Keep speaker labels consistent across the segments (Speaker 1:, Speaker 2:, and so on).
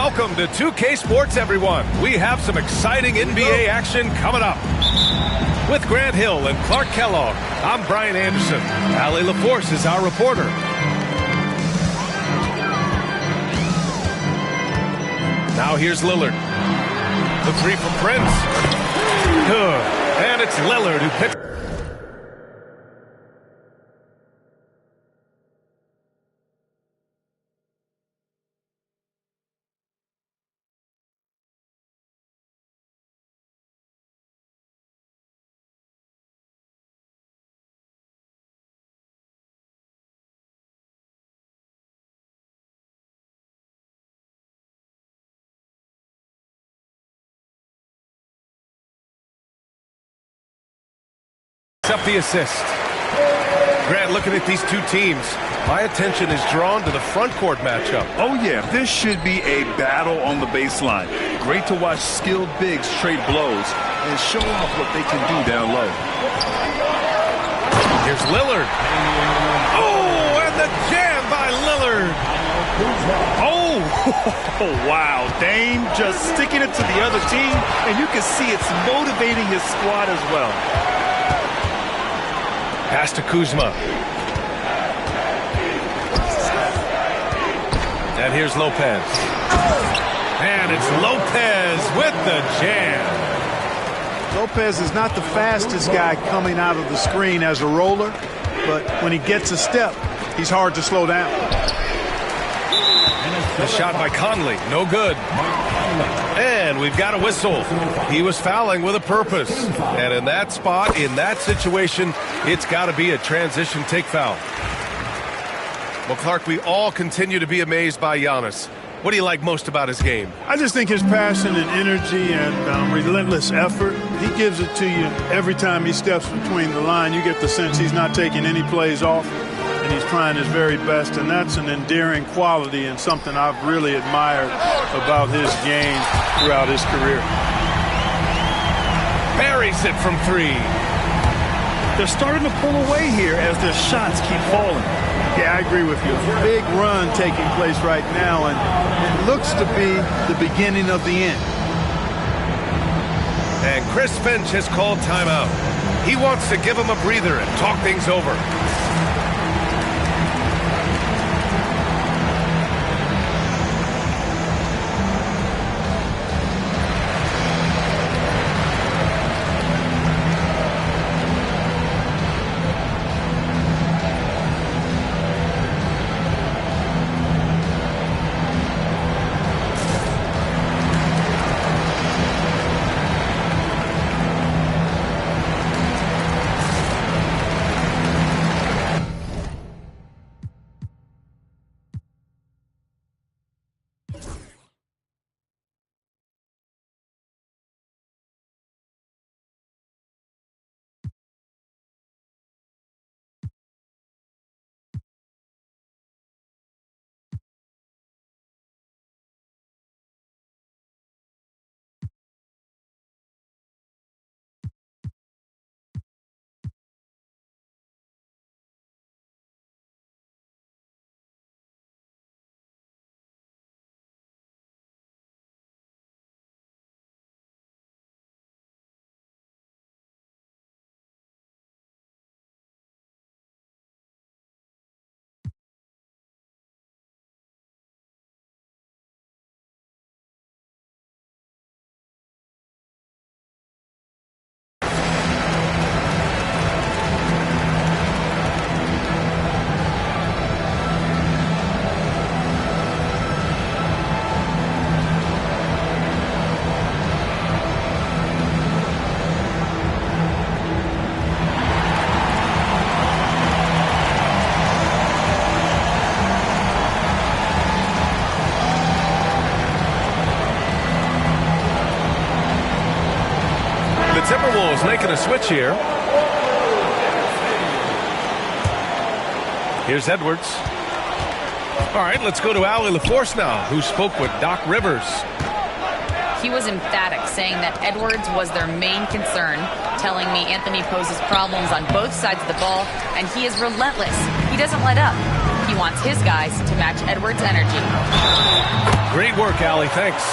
Speaker 1: Welcome to 2K Sports, everyone. We have some exciting NBA action coming up. With Grant Hill and Clark Kellogg, I'm Brian Anderson. Allie LaForce is our reporter. Now here's Lillard. The three from Prince. Good. And it's Lillard who picks. Up the assist. Grant, looking at these two teams, my attention is drawn to the front court matchup.
Speaker 2: Oh yeah, this should be a battle on the baseline. Great to watch skilled bigs trade blows and show off what they can do down low.
Speaker 1: Here's Lillard. Oh, and the jam by Lillard.
Speaker 2: Oh, wow. Dame just sticking it to the other team, and you can see it's motivating his squad as well.
Speaker 1: Pass to Kuzma. And here's Lopez. And it's Lopez with the jam.
Speaker 3: Lopez is not the fastest guy coming out of the screen as a roller, but when he gets a step, he's hard to slow down.
Speaker 1: The shot by Conley, no good. And we've got a whistle. He was fouling with a purpose. And in that spot, in that situation, it's got to be a transition take foul. Well, Clark, we all continue to be amazed by Giannis. What do you like most about his game?
Speaker 3: I just think his passion and energy and relentless effort, he gives it to you every time he steps between the line. You get the sense he's not taking any plays off, and he's trying his very best, and that's an endearing quality and something I've really admired about his game throughout his career.
Speaker 1: Buries it from three.
Speaker 2: They're starting to pull away here as their shots keep falling.
Speaker 3: Yeah, I agree with you. Big run taking place right now, and it looks to be the beginning of the end.
Speaker 1: And Chris Finch has called timeout. He wants to give him a breather and talk things over. Timberwolves making a switch here. Here's Edwards. All right, let's go to Allie LaForce now, who spoke with Doc Rivers.
Speaker 4: He was emphatic, saying that Edwards was their main concern, telling me Anthony poses problems on both sides of the ball, and he is relentless. He doesn't let up. He wants his guys to match Edwards' energy.
Speaker 1: Great work, Allie. Thanks.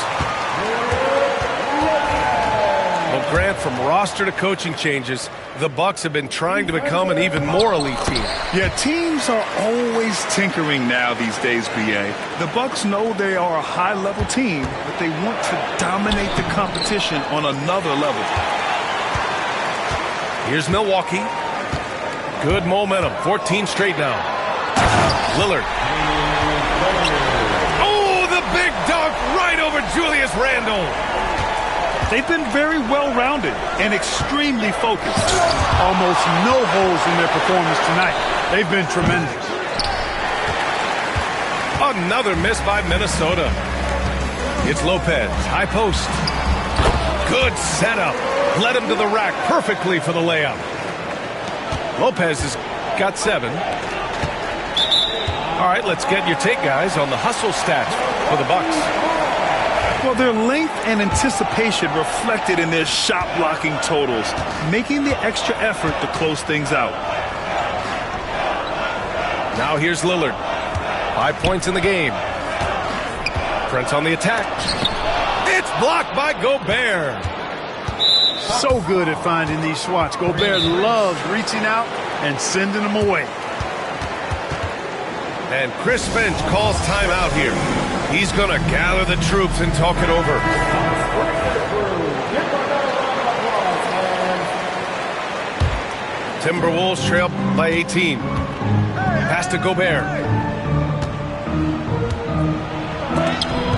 Speaker 1: Well, Grant, from roster to coaching changes, the Bucks have been trying to become an even more elite team.
Speaker 2: Yeah, teams are always tinkering now these days, BA. The Bucks know they are a high-level team, but they want to dominate the competition on another level.
Speaker 1: Here's Milwaukee. Good momentum. 14 straight now. Lillard. Oh, the big dunk right over Julius Randle.
Speaker 2: They've been very well-rounded and extremely focused.
Speaker 3: Almost no holes in their performance tonight. They've been tremendous.
Speaker 1: Another miss by Minnesota. It's Lopez. High post. Good setup. Led him to the rack perfectly for the layup. Lopez has got 7. All right, let's get your take, guys, on the hustle stats for the Bucks.
Speaker 2: Well, their length and anticipation reflected in their shot blocking totals, making the extra effort to close things out.
Speaker 1: Now here's Lillard. 5 points in the game. Prince on the attack. It's blocked by Gobert.
Speaker 3: So good at finding these swats. Gobert loves reaching out and sending them away.
Speaker 1: And Chris Finch calls timeout here. He's going to gather the troops and talk it over. Timberwolves trail by 18. Pass to Gobert.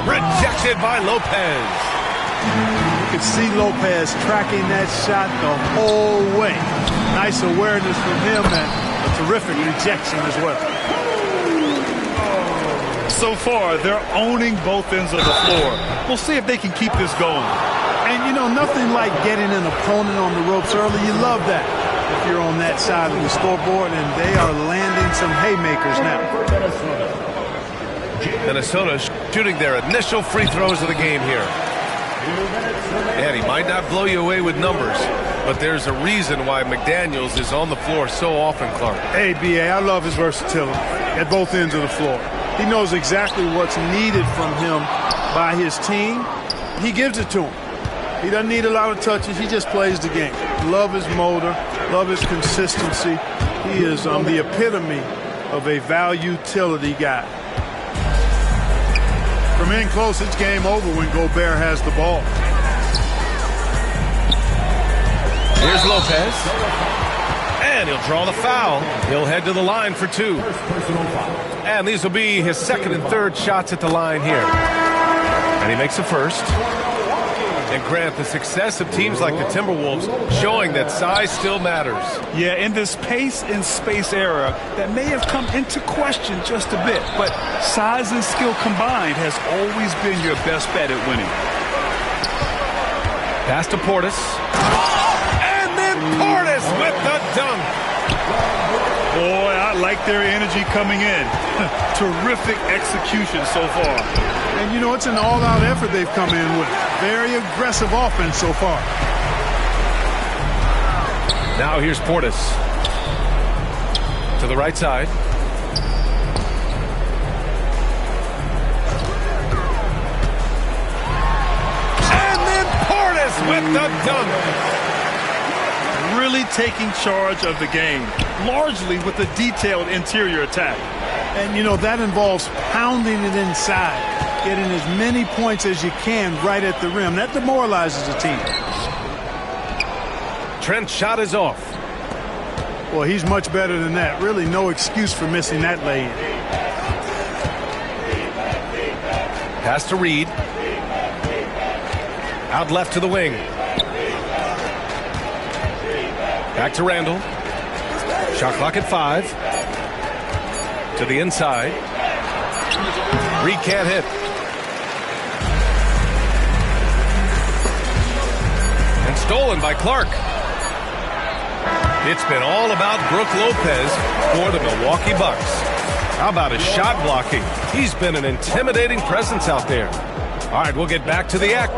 Speaker 1: Rejected by Lopez.
Speaker 3: You could see Lopez tracking that shot the whole way. Nice awareness from him and a terrific rejection as well.
Speaker 2: So far, they're owning both ends of the floor. We'll see if they can keep this going.
Speaker 3: And, you know, nothing like getting an opponent on the ropes early. You love that if you're on that side of the scoreboard, and they are landing some haymakers now.
Speaker 1: Minnesota shooting their initial free throws of the game here. And he might not blow you away with numbers, but there's a reason why McDaniels is on the floor so often, Clark.
Speaker 3: Hey, B.A., I love his versatility at both ends of the floor. He knows exactly what's needed from him by his team. He gives it to him. He doesn't need a lot of touches. He just plays the game. Love his motor. Love his consistency. He is the epitome of a value-utility guy. From in close, it's game over when Gobert has the ball.
Speaker 1: Here's Lopez. And he'll draw the foul. He'll head to the line for 2. And these will be his second and third shots at the line here. And he makes the first. And Grant, the success of teams like the Timberwolves showing that size still matters.
Speaker 2: Yeah, in this pace and space era, that may have come into question just a bit, but size and skill combined has always been your best bet at winning.
Speaker 1: Pass to Portis. And then Portis with the dunk.
Speaker 2: Boy, I like their energy coming in. Terrific execution so far.
Speaker 3: And, you know, it's an all-out effort they've come in with. Very aggressive offense so far.
Speaker 1: Now here's Portis. To the right side. And then Portis with the dunk.
Speaker 2: Really taking charge of the game, largely with a detailed interior attack.
Speaker 3: And, you know, that involves pounding it inside, getting as many points as you can right at the rim. That demoralizes the team.
Speaker 1: Trent's shot is off.
Speaker 3: Well, he's much better than that. Really no excuse for missing that lay-in.
Speaker 1: Pass to Reed. Out left to the wing. Back to Randall. Shot clock at 5. To the inside. Reed can't hit. And stolen by Clark. It's been all about Brook Lopez for the Milwaukee Bucks. How about his shot blocking? He's been an intimidating presence out there. All right, we'll get back to the act.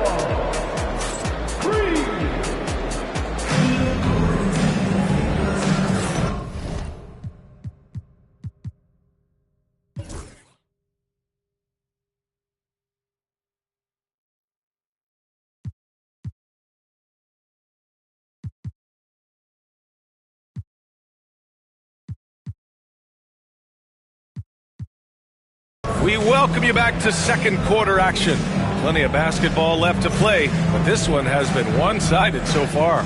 Speaker 1: We welcome you back to second quarter action. Plenty of basketball left to play, but this one has been one-sided so far.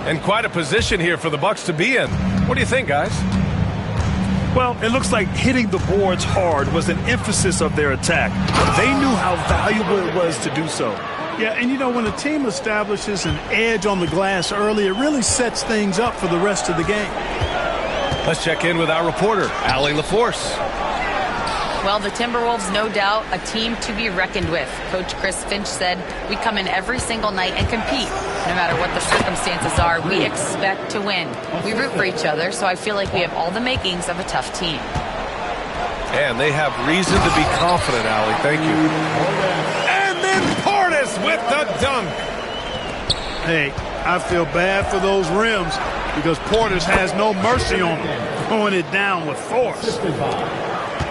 Speaker 1: And quite a position here for the Bucks to be in. What do you think, guys?
Speaker 2: Well, it looks like hitting the boards hard was an emphasis of their attack. They knew how valuable it was to do so.
Speaker 3: Yeah, and you know, when a team establishes an edge on the glass early, it really sets things up for the rest of the game.
Speaker 1: Let's check in with our reporter, Allie LaForce.
Speaker 4: Well, the Timberwolves, no doubt, a team to be reckoned with. Coach Chris Finch said, we come in every single night and compete. No matter what the circumstances are, we expect to win. We root for each other, so I feel like we have all the makings of a tough team.
Speaker 1: And they have reason to be confident, Allie. Thank you. And then Portis with the dunk.
Speaker 3: Hey, I feel bad for those rims because Portis has no mercy on them, throwing it down with force.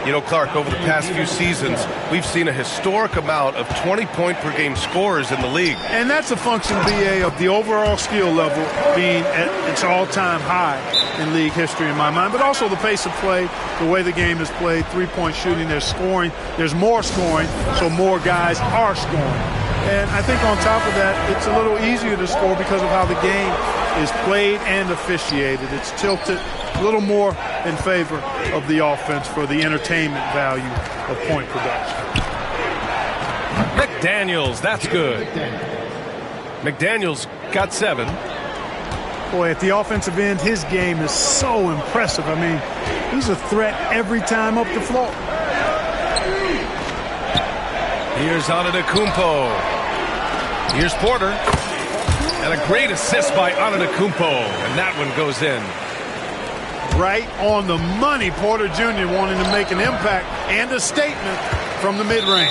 Speaker 1: You know, Clark, over the past few seasons, we've seen a historic amount of 20-point-per-game scorers in the league.
Speaker 3: And that's a function, BA, of the overall skill level being at its all-time high in league history in my mind, but also the pace of play, the way the game is played, three-point shooting, there's scoring, there's more scoring, so more guys are scoring. And I think on top of that, it's a little easier to score because of how the game is played and officiated. It's tilted a little more in favor of the offense for the entertainment value of point production.
Speaker 1: McDaniels, that's good. McDaniels got 7.
Speaker 3: Boy, at the offensive end, his game is so impressive. I mean, he's a threat every time up the floor.
Speaker 1: Here's Antetokounmpo. Here's Porter. And a great assist by Antetokounmpo. And that one goes in.
Speaker 3: Right on the money, Porter Jr. wanting to make an impact and a statement from the mid-range.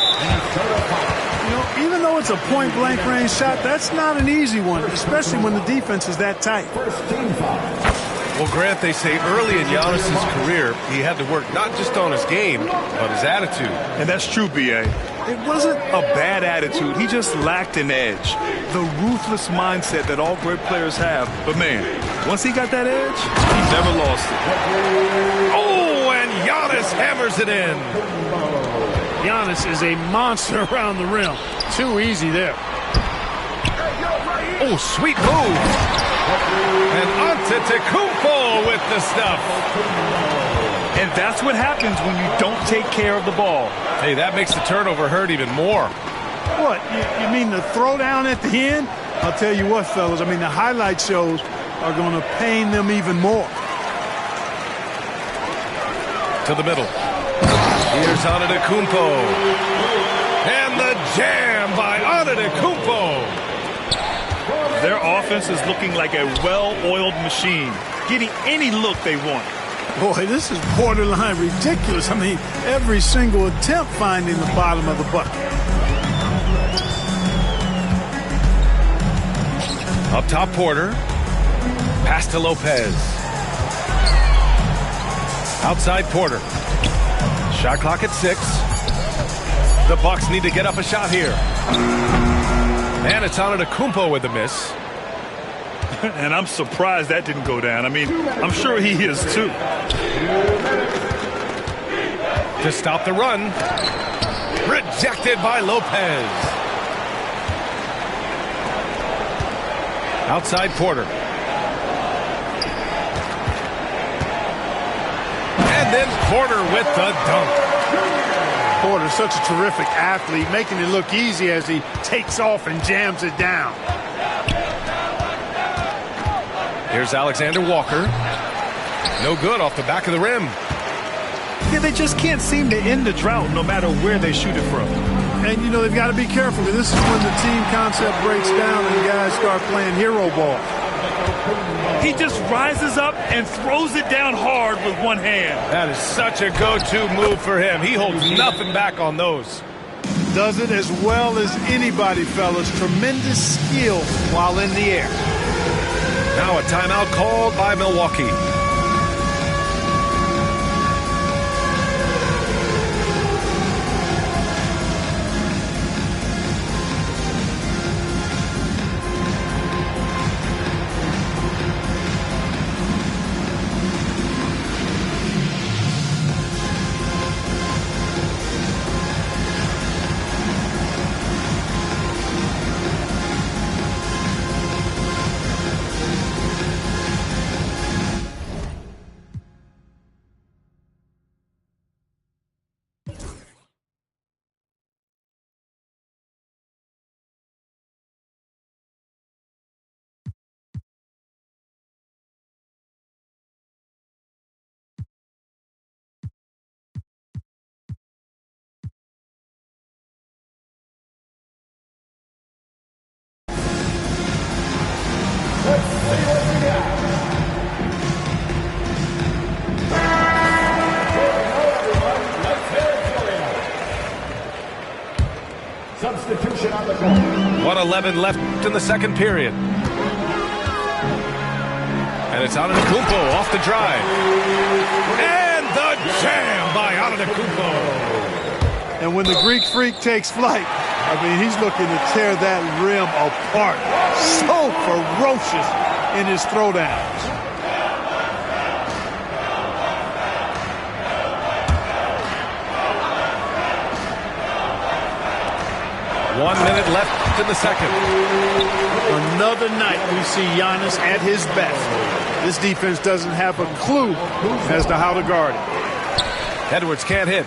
Speaker 3: You know, even though it's a point-blank range shot, that's not an easy one, especially when the defense is that tight.
Speaker 1: Well, Grant, they say early in Giannis's career, he had to work not just on his game, but his attitude.
Speaker 2: And that's true, B.A. It wasn't a bad attitude. He just lacked an edge. The ruthless mindset that all great players have. But, man, once he got that edge, he never lost it.
Speaker 1: Oh, and Giannis hammers it in.
Speaker 3: Giannis is a monster around the rim. Too easy there.
Speaker 1: Oh, sweet move. And Antetokounmpo with the stuff.
Speaker 2: And that's what happens when you don't take care of the ball.
Speaker 1: Hey, that makes the turnover hurt even more.
Speaker 3: What, you mean the throwdown at the end? I'll tell you what, fellas, I mean, the highlight shows are going to pain them even more.
Speaker 1: To the middle. Here's Antetokounmpo. And the jam by Antetokounmpo.
Speaker 2: Their offense is looking like a well-oiled machine, getting any look they want.
Speaker 3: Boy, this is borderline ridiculous. I mean, every single attempt finding the bottom of the bucket.
Speaker 1: Up top, Porter. Pass to Lopez. Outside, Porter. Shot clock at 6. The Bucks need to get up a shot here. And it's Antetokounmpo with the miss.
Speaker 2: And I'm surprised that didn't go down. I mean, I'm sure he is too.
Speaker 1: To stop the run. Rejected by Lopez. Outside Porter. And then Porter with the dunk.
Speaker 3: Porter's such a terrific athlete, making it look easy as he takes off and jams it down.
Speaker 1: Here's Alexander Walker. No good off the back of the rim.
Speaker 2: Yeah, they just can't seem to end the drought no matter where they shoot it from.
Speaker 3: And, you know, they've got to be careful. This is when the team concept breaks down and guys start playing hero ball.
Speaker 2: He just rises up and throws it down hard with one hand.
Speaker 1: That is such a go-to move for him. He holds nothing back on those.
Speaker 3: Does it as well as anybody, fellas. Tremendous skill while in the air.
Speaker 1: Now a timeout called by Milwaukee. 1:11 left in the second period. And it's Antetokounmpo off the drive. And the jam by Antetokounmpo.
Speaker 3: And when the Greek Freak takes flight, I mean, he's looking to tear that rim apart. So ferocious in his throwdowns.
Speaker 1: One minute left in the second.
Speaker 3: Another night we see Giannis at his best. This defense doesn't have a clue as to how to guard it.
Speaker 1: Edwards can't hit.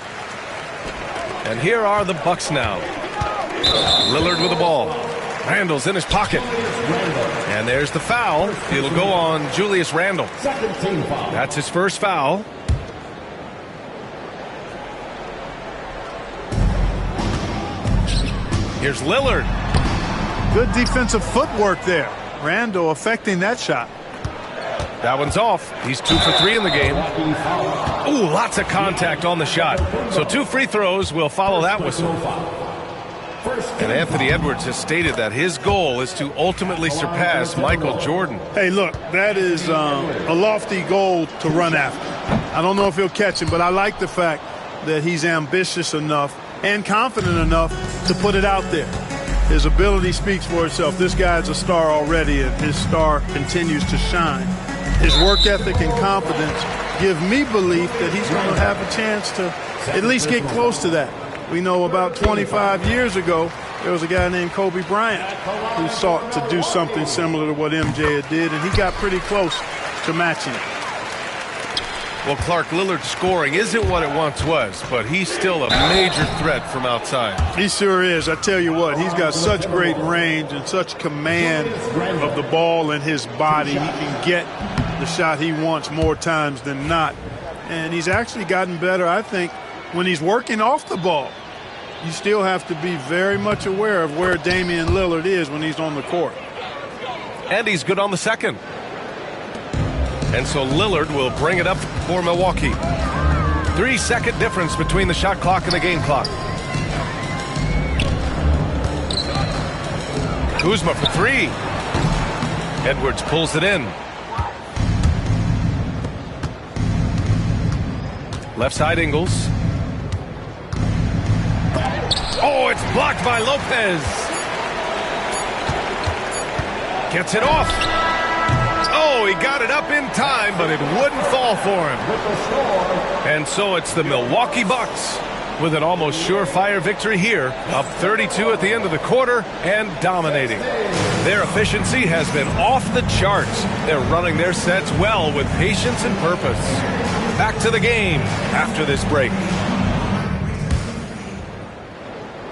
Speaker 1: And here are the Bucks now. Lillard with the ball. Randle's in his pocket. And there's the foul. It'll go on Julius Randle. That's his first foul. Here's Lillard.
Speaker 3: Good defensive footwork there. Randle affecting that shot.
Speaker 1: That one's off. He's 2 for 3 in the game. Ooh, lots of contact on the shot. So 2 free throws will follow that whistle. And Anthony Edwards has stated that his goal is to ultimately surpass Michael Jordan.
Speaker 3: Hey, look, that is a lofty goal to run after. I don't know if he'll catch him, but I like the fact that he's ambitious enough and confident enough to put it out there. His ability speaks for itself. This guy's a star already, and his star continues to shine. His work ethic and confidence give me belief that he's going to have a chance to at least get close to that. We know about 25 years ago, there was a guy named Kobe Bryant who sought to do something similar to what MJ did, and he got pretty close to matching it.
Speaker 1: Well, Clark, Lillard's scoring isn't what it once was, but he's still a major threat from outside.
Speaker 3: He sure is. I tell you what, he's got such great range and such command of the ball in his body. He can get the shot he wants more times than not. And he's actually gotten better, I think, when he's working off the ball. You still have to be very much aware of where Damian Lillard is when he's on the court.
Speaker 1: And he's good on the second. And so Lillard will bring it up for Milwaukee. 3-second difference between the shot clock and the game clock. Kuzma for 3. Edwards pulls it in. Left side Ingles. Oh, it's blocked by Lopez. Gets it off. Oh, he got it up in time, but it wouldn't fall for him. And so it's the Milwaukee Bucks with an almost surefire victory here, up 32 at the end of the quarter and dominating. Their efficiency has been off the charts. They're running their sets well with patience and purpose. Back to the game after this break.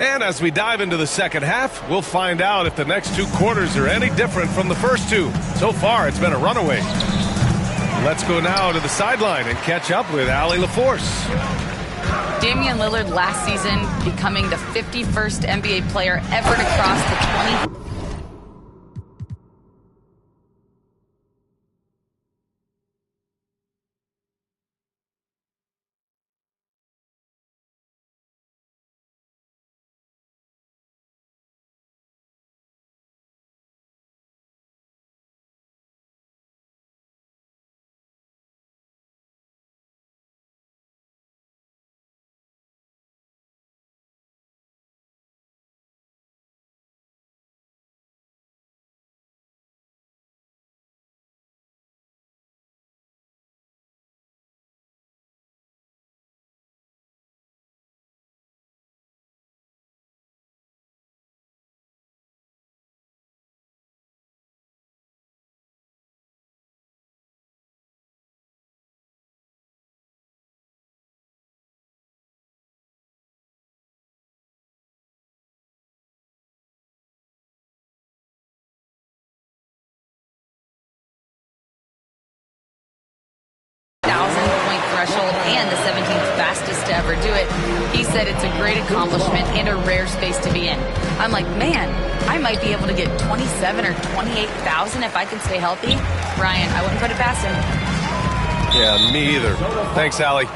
Speaker 1: And as we dive into the second half, we'll find out if the next 2 quarters are any different from the first 2. So far, it's been a runaway. Let's go now to the sideline and catch up with Allie LaForce.
Speaker 4: Damian Lillard last season becoming the 51st NBA player ever to cross the 20. Threshold and the 17th fastest to ever do it. He said it's a great accomplishment and a rare space to be in. I'm like, man, I might be able to get 27 or 28,000 if I can stay healthy. Ryan, I wouldn't put it past him.
Speaker 1: Yeah, me either. Thanks, Allie.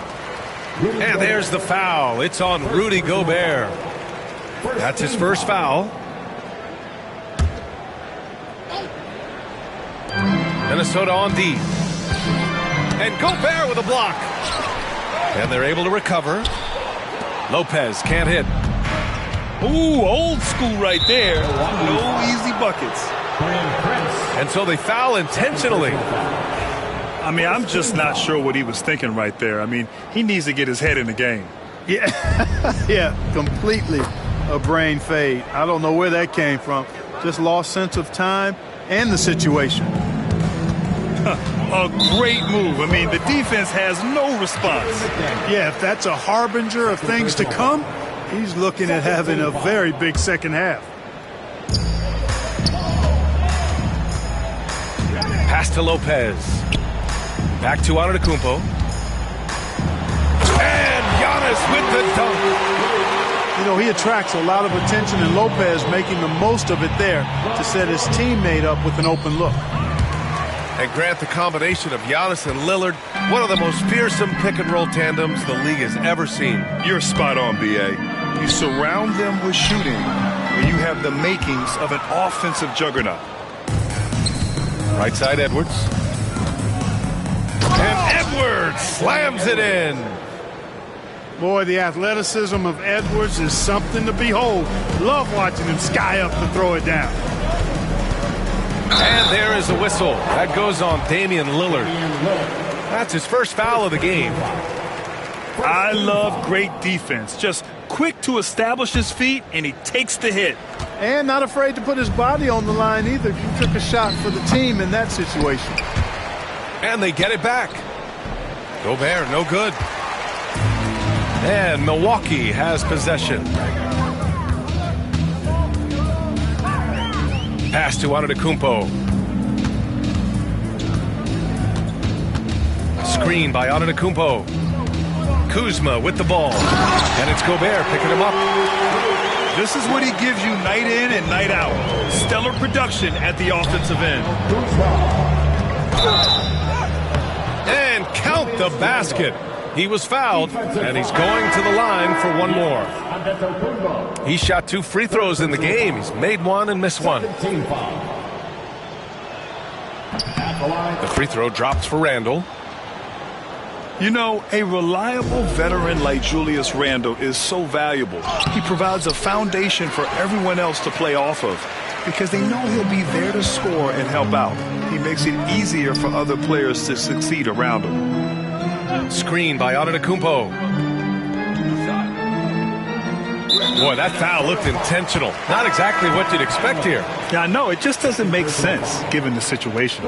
Speaker 1: And there's the foul. It's on Rudy Gobert. That's his first foul. Minnesota on D. And Gobert with a block. And they're able to recover. Lopez can't hit.
Speaker 2: Ooh, old school right there. No easy buckets.
Speaker 1: And so they foul intentionally.
Speaker 2: I mean, I'm just not sure what he was thinking right there. I mean, he needs to get his head in the game.
Speaker 3: Yeah, yeah, completely a brain fade. I don't know where that came from. Just lost sense of time and the situation.
Speaker 2: A great move. I mean, the defense has no response.
Speaker 3: Yeah, if that's a harbinger of things to come, he's looking at having a very big second half.
Speaker 1: Pass to Lopez. Back to Antetokounmpo. And Giannis with the dunk.
Speaker 3: You know, he attracts a lot of attention, and Lopez making the most of it there to set his teammate up with an open look.
Speaker 1: And Grant, the combination of Giannis and Lillard, one of the most fearsome pick-and-roll tandems the league has ever seen.
Speaker 2: You're spot on, B.A. You surround them with shooting, and you have the makings of an offensive juggernaut.
Speaker 1: Right side, Edwards. And Edwards slams it in.
Speaker 3: Boy, the athleticism of Edwards is something to behold. Love watching him sky up to throw it down.
Speaker 1: And there is a whistle. That goes on Damian Lillard. That's his first foul of the game.
Speaker 2: I love great defense. Just quick to establish his feet, and he takes the hit.
Speaker 3: And not afraid to put his body on the line either. He took a shot for the team in that situation.
Speaker 1: And they get it back. Gobert, no good. And Milwaukee has possession. Pass to Antetokounmpo. Screen by Antetokounmpo. Kuzma with the ball. And it's Gobert picking him up.
Speaker 2: This is what he gives you night in and night out. Stellar production at the offensive end.
Speaker 1: And count the basket. He was fouled, and he's going to the line for one more. He shot 2 free throws in the game. He's made one and missed one. The free throw drops for Randle.
Speaker 2: You know, a reliable veteran like Julius Randle is so valuable. He provides a foundation for everyone else to play off of because they know he'll be there to score and help out. He makes it easier for other players to succeed around him.
Speaker 1: Screen by Antetokounmpo. Boy, that foul looked intentional. Not exactly what you'd expect here.
Speaker 2: Yeah, I know. It just doesn't make sense given the situation.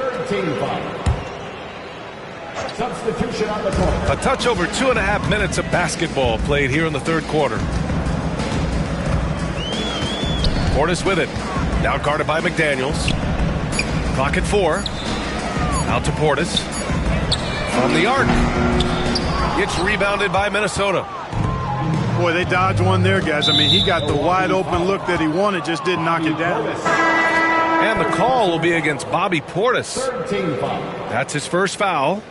Speaker 1: A touch over 2.5 minutes of basketball played here in the third quarter. Portis with it. Now guarded by McDaniels. Clock at 4. Out to Portis. From the arc. It's rebounded by Minnesota.
Speaker 3: Boy, they dodged one there, guys. I mean, he got the wide open look that he wanted, just didn't knock it down.
Speaker 1: And the call will be against Bobby Portis. That's his first foul.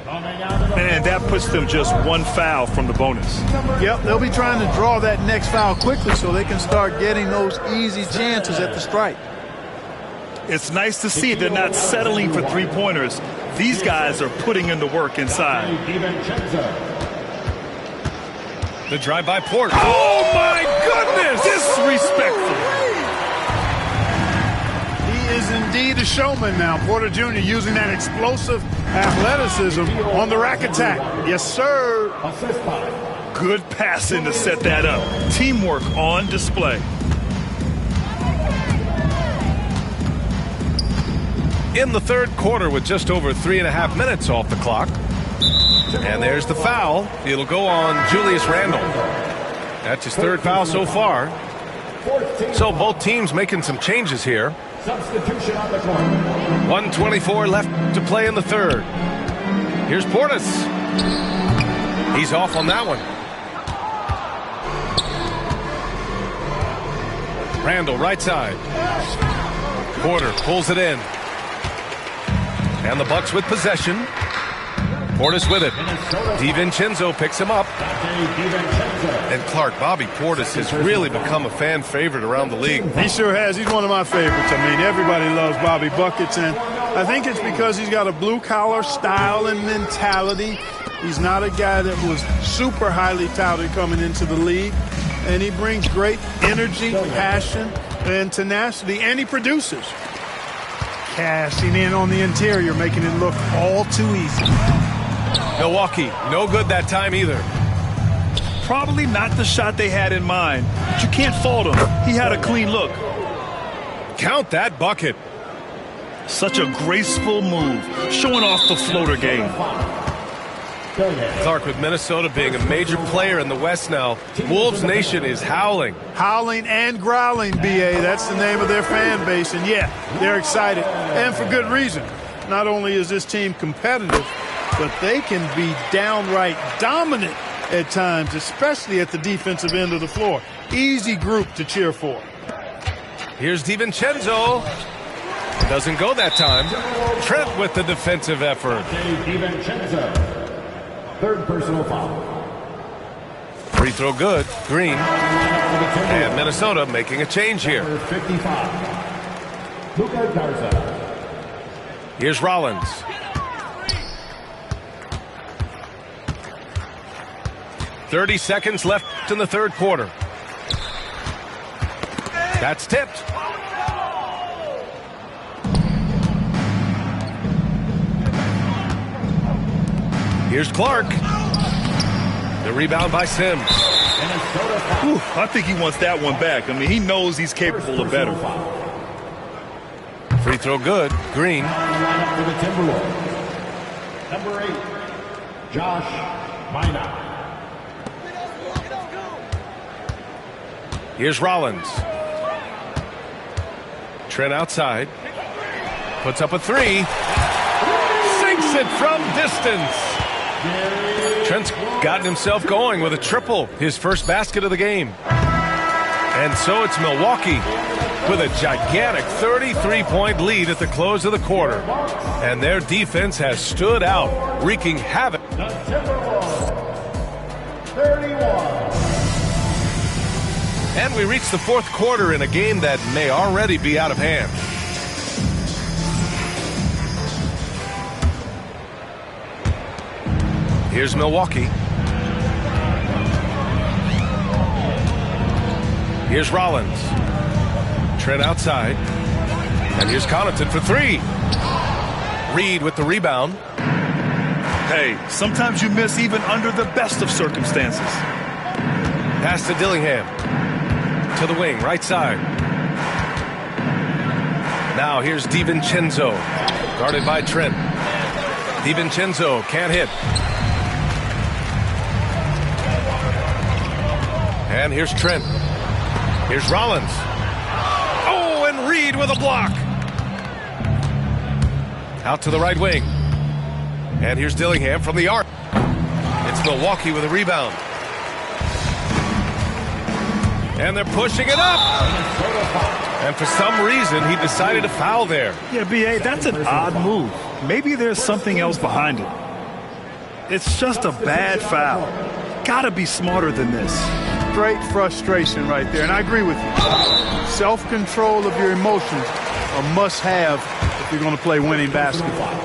Speaker 2: And that puts them just one foul from the bonus.
Speaker 3: Yep, they'll be trying to draw that next foul quickly so they can start getting those easy chances at the strike.
Speaker 2: It's nice to see they're not settling for three-pointers. These guys are putting in the work inside.
Speaker 1: The drive by Porter. Oh, my goodness!
Speaker 2: Disrespectful.
Speaker 3: He is indeed a showman now. Porter Jr. using that explosive athleticism on the rack attack. Yes, sir.
Speaker 2: Good passing to set that up. Teamwork on display.
Speaker 1: In the third quarter with just over 3.5 minutes off the clock. And there's the foul. It'll go on Julius Randle. That's his third foul so far. So both teams making some changes here. 1:24 left to play in the third. Here's Portis. He's off on that one. Randle right side. Porter pulls it in. And the Bucks with possession. Portis with it. DiVincenzo picks him up. And Clark, Bobby Portis has really become a fan favorite around the league.
Speaker 3: He sure has. He's one of my favorites. I mean, everybody loves Bobby Buckets, and I think it's because he's got a blue-collar style and mentality. He's not a guy that was super highly touted coming into the league, and he brings great energy, passion, and tenacity, and he produces. Cashing in on the interior, making it look all too easy.
Speaker 1: Milwaukee, no good that time either.
Speaker 2: Probably not the shot they had in mind, but you can't fault him. He had a clean look.
Speaker 1: Count that bucket.
Speaker 2: Such a graceful move, showing off the floater game.
Speaker 1: Clark, with Minnesota being a major player in the West now, Wolves Nation is howling.
Speaker 3: Howling and growling, B.A. That's the name of their fan base. And, yeah, they're excited, and for good reason. Not only is this team competitive, but they can be downright dominant at times, especially at the defensive end of the floor. Easy group to cheer for.
Speaker 1: Here's DiVincenzo. Doesn't go that time. Trent with the defensive effort.
Speaker 5: DiVincenzo. Third personal foul.
Speaker 1: Free throw good. Green. And Minnesota making a change here.
Speaker 5: 55. Luka Garza.
Speaker 1: Here's Rollins. "30 seconds left in the third quarter. That's tipped. Here's Clark. The rebound by Sims.
Speaker 2: Whew, I think he wants that one back. I mean, he knows he's capable of better.
Speaker 1: Free throw good. Green.
Speaker 5: For the Timberwolves. Number 8, Josh Minot.
Speaker 1: Here's Rollins. Trent outside. Puts up a three. Sinks it from distance. Trent's gotten himself going with a triple, his first basket of the game. And so it's Milwaukee with a gigantic 33-point lead at the close of the quarter. And their defense has stood out, wreaking havoc.
Speaker 5: The Timberwolves. 31.
Speaker 1: And we reach the fourth quarter in a game that may already be out of hand. Here's Milwaukee. Here's Rollins. Trent outside. And here's Connaughton for three. Reed with the rebound.
Speaker 2: Hey, sometimes you miss even under the best of circumstances.
Speaker 1: Pass to Dillingham. To the wing, right side. Now here's DiVincenzo. Guarded by Trent. DiVincenzo can't hit. And here's Trent. Here's Rollins. Oh, and Reed with a block. Out to the right wing. And here's Dillingham from the arc. It's Milwaukee with a rebound. And they're pushing it up. And for some reason, he decided to foul there.
Speaker 2: Yeah, B.A., that's an odd move. Maybe there's something else behind it. It's just a bad foul. Gotta be smarter than this.
Speaker 3: Great frustration right there, and I agree with you. Self-control of your emotions a must-have if you're going to play winning basketball.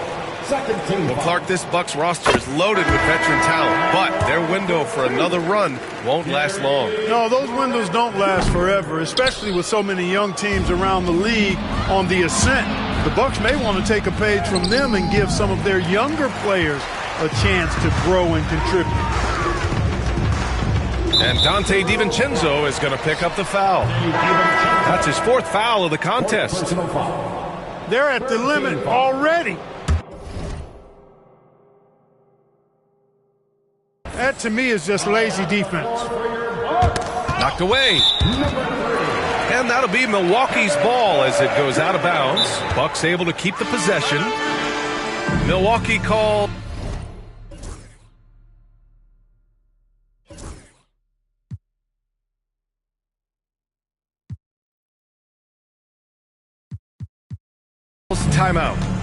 Speaker 1: Well, Clark, this Bucks roster is loaded with veteran talent, but their window for another run won't last long.
Speaker 3: No, those windows don't last forever, especially with so many young teams around the league on the ascent. The Bucks may want to take a page from them and give some of their younger players a chance to grow and contribute.
Speaker 1: And Dante DiVincenzo is going to pick up the foul. That's his fourth foul of the contest.
Speaker 3: They're at the limit already. That, to me, is just lazy defense.
Speaker 1: Knocked away. And that'll be Milwaukee's ball as it goes out of bounds. Bucks able to keep the possession. Milwaukee called. Timeout.